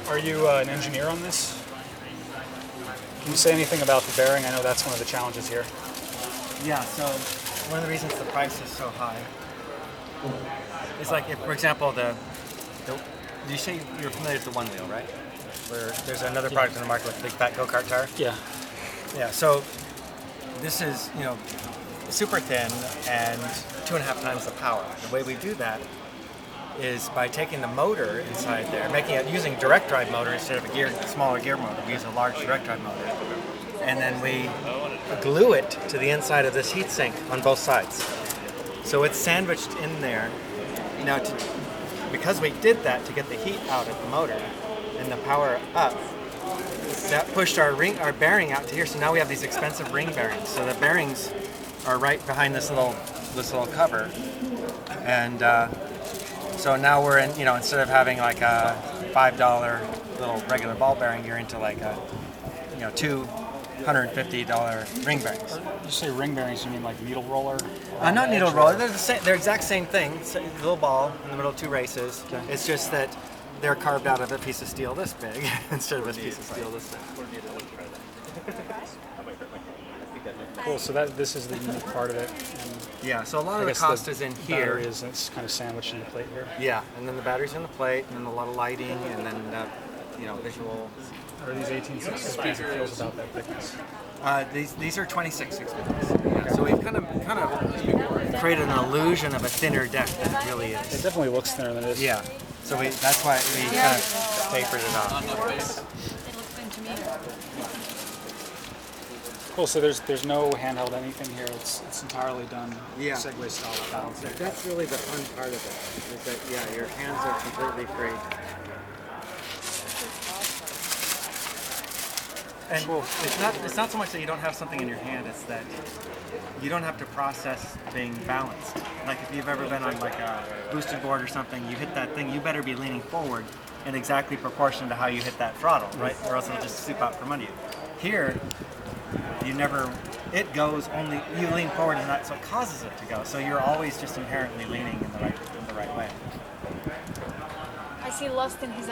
Are you an engineer on this? Can you say anything about the bearing? I know that's one of the challenges here. Yeah, so one of the reasons the price is so high is like if, for example, you say you're familiar with the one wheel, right? Where there's another product in the market with a big fat go-kart tire. Yeah. Yeah, so this is, super thin and 2.5 times the power. The way we do that is by taking the motor inside there, using direct drive motor instead of a smaller gear motor. We use a large direct drive motor. And then we glue it to the inside of this heat sink on both sides. So it's sandwiched in there. Now, because we did that to get the heat out of the motor and the power up, that pushed our bearing out to here. So now we have these expensive ring bearings. So the bearings are right behind this little cover. And so now we're in, instead of having like a $5 little regular ball bearing, you're into like a, $250 ring bearings. You say ring bearings, you mean like needle roller? Not needle roller. They're the same. They're exact same thing. It's a little ball in the middle of two races. Okay. It's just that they're carved out of a piece of steel this big instead of a piece of steel this big. Cool. So this is the unique part of it. And yeah. So a lot of the cost is in here. It's kind of sandwiched in the plate here. Yeah, and then the battery's in the plate, and then a lot of lighting, and then visual. Are these 18/6 it feels about that thickness? These are 26/6. Yeah, so we've kind of created an illusion of a thinner deck than it really is. It definitely looks thinner than it is. Yeah. So that's why we kind of tapered it off. Cool. So there's no handheld anything here. It's entirely done Segway style. That's really the fun part of it. Is that your hands are completely free. And it's not so much that you don't have something in your hand, it's that you don't have to process being balanced. Like if you've ever been on like a boosted board or something, you hit that thing, you better be leaning forward in exactly proportion to how you hit that throttle, right? Or else it'll just swoop out from under you. Here, it goes only, you lean forward and so it causes it to go. So you're always just inherently leaning in the right way. I see Lost in his